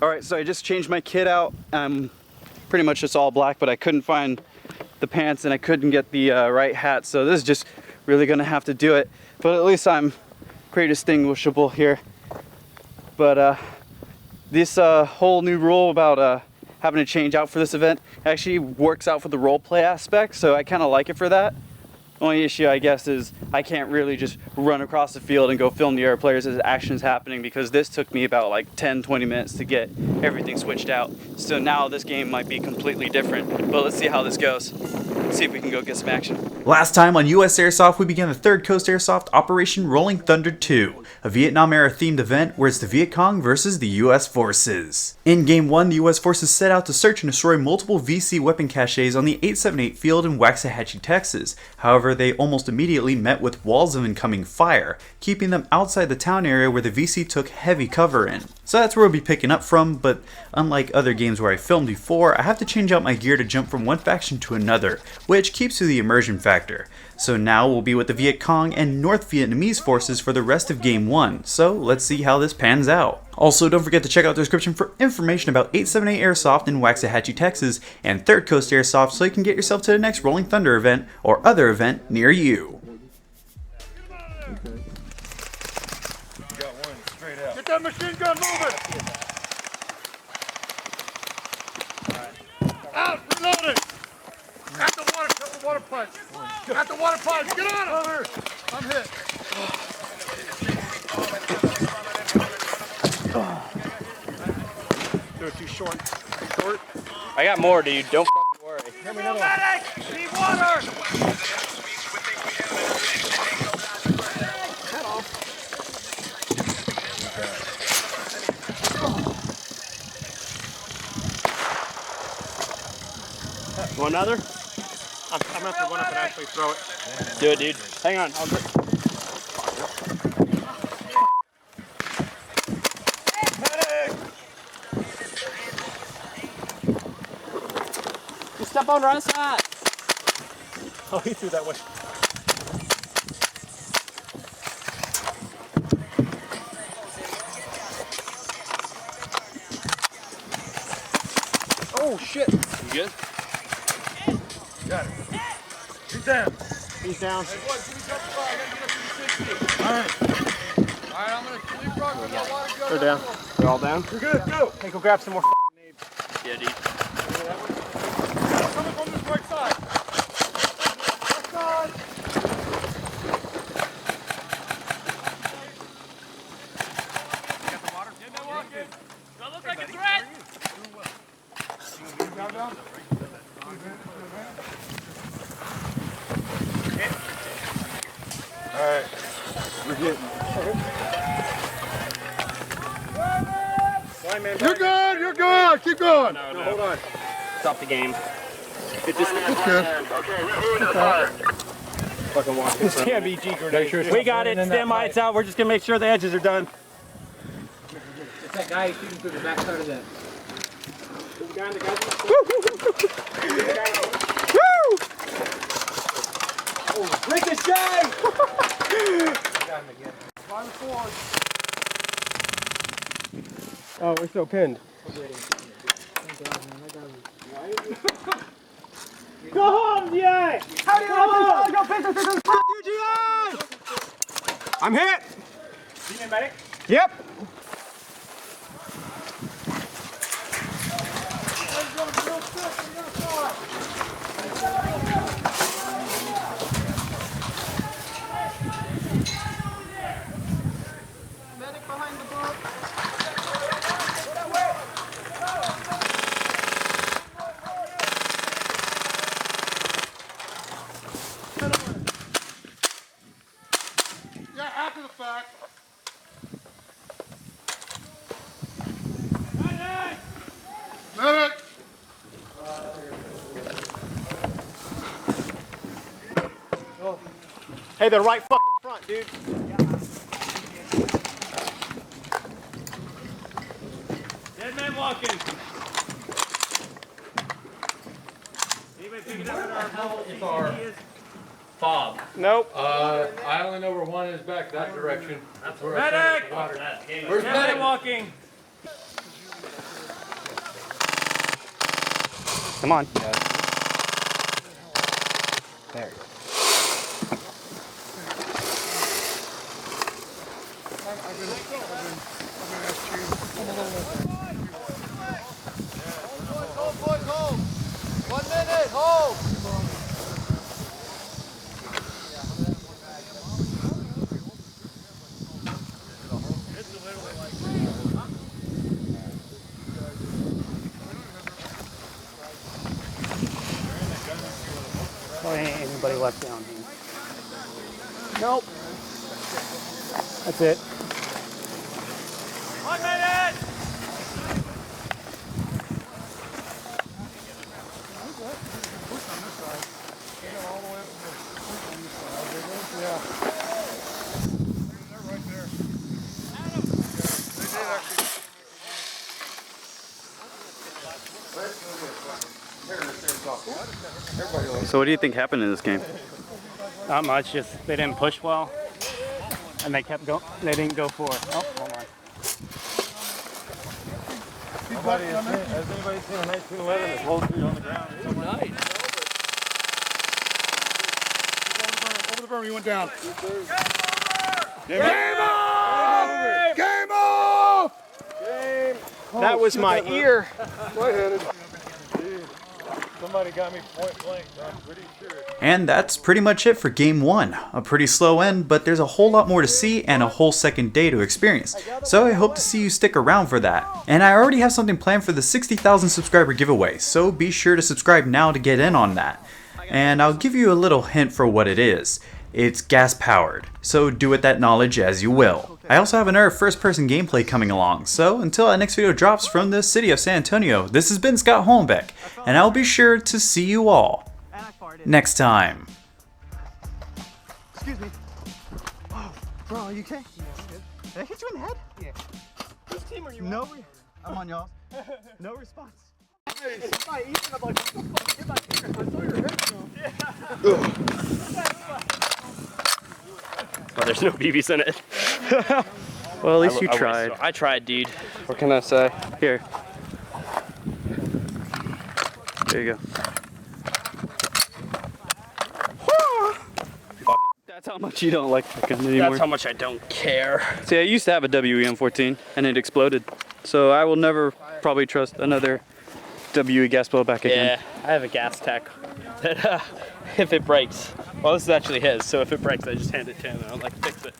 Alright, so I just changed my kit out. Pretty much just all black, but I couldn't find the pants and I couldn't get the right hat, so this is just really gonna have to do it. But at least I'm pretty distinguishable here. But this whole new rule about having to change out for this event actually works out for the role play aspect, so I kind of like it for that. Only issue, I guess, is I can't really just run across the field and go film the other players as action is happening, because this took me about like 10-20 minutes to get everything switched out. So now this game might be completely different, but let's see how this goes. Let's see if we can go get some action. Last time on USAirsoft, we began the Third Coast Airsoft Operation Rolling Thunder 2, a Vietnam-era themed event where it's the Viet Cong versus the US forces. In Game 1, the US forces set out to search and destroy multiple VC weapon caches on the 878 field in Waxahachie, Texas. However, they almost immediately met with walls of incoming fire, keeping them outside the town area where the VC took heavy cover in. So that's where we'll be picking up from, but unlike other games where I filmed before, I have to change out my gear to jump from one faction to another, which keeps to the immersion factor. So now we'll be with the Viet Cong and North Vietnamese forces for the rest of Game 1, so let's see how this pans out. Also, don't forget to check out the description for information about 878 Airsoft in Waxahachie, Texas, and Third Coast Airsoft so you can get yourself to the next Rolling Thunder event or other event near you. Okay. Got one straight out. Get that machine gun moving! Out! Reloading! At the water punch! At the water punch! Get on him! I'm hit. They're too short. Short? I got more, dude. Don't f***ing worry. Give me another one. Need water! Head off. Want another? I'm gonna have to run up and actually throw it. Do it, dude. Hang on. I'll grip. You step on Russ hat. Oh, he threw that way. Oh shit! You good? Got it. He's down. He's down. Hey, boys, give me cover fire. I gotta get up to 60. Alright. Alright, I'm gonna leapfrog with my water gun. They're down. They're all down? You're good, go! Hey, go grab some more nades. Yeah, dude. Coming from this right side. Right side. You got the water? Yeah, no walking. Don't look like a threat! Down. Alright. We're getting. You're good, you're good. Keep going. No, Hold on. Stop the game. It's good. Fucking walk This can't be G grenade. We got it. Stand by. It's out. We're just gonna make sure the edges are done. It's that guy shooting through the backside of that. Ricochet! Oh, we're still pinned. Go home, GA! How do you want to go pick you, GA! I'm hit. You need a medic? Yep. Medic behind the book. Yeah, after the fact. Medic! Hey, they're right fucking front, dude. Dead man walking. Anybody picking up our Fob. Nope. I only know where one is back that direction. That's where Medic! Where's Dead man medic? walking. Come on. There. Hold, boys, hold. 1 minute, hold. Oh, ain't anybody left down here. Nope. That's it. 1 minute. So what do you think happened in this game? Not much. Just they didn't push well, and they kept going. They didn't go for it. Oh, hold on. Has anybody seen a 1911 that's hold three on the ground? Nice. Over the berm, he went down. Game off! Game off! That was my ear. Lightheaded. Somebody got me point blank, I'm pretty sure. And that's pretty much it for Game 1. A pretty slow end, but there's a whole lot more to see and a whole second day to experience. So I hope to see you stick around for that. And I already have something planned for the 60,000 subscriber giveaway, so be sure to subscribe now to get in on that. And I'll give you a little hint for what it is. It's gas powered, so do with that knowledge as you will. I also have another first person gameplay coming along, so until our next video drops from the city of San Antonio, this has been Scott Holmbeck, and I'll be sure to see you all next time. Excuse me. Oh, bro, are you okay? Did I hit you in the head? Yeah. Which team are you No, I'm on y'all. No response. Oh, there's no BBs in it. Well, at least you tried. I tried, dude. What can I say? Here. There you go. That's how much you don't like the gun anymore. That's how much I don't care. See, I used to have a WEM14 and it exploded. So I will never probably trust another WE gas blow back again. Yeah, I have a gas tech that if it breaks, well, this is actually his, so if it breaks, I just hand it to him and I'm like, fix it.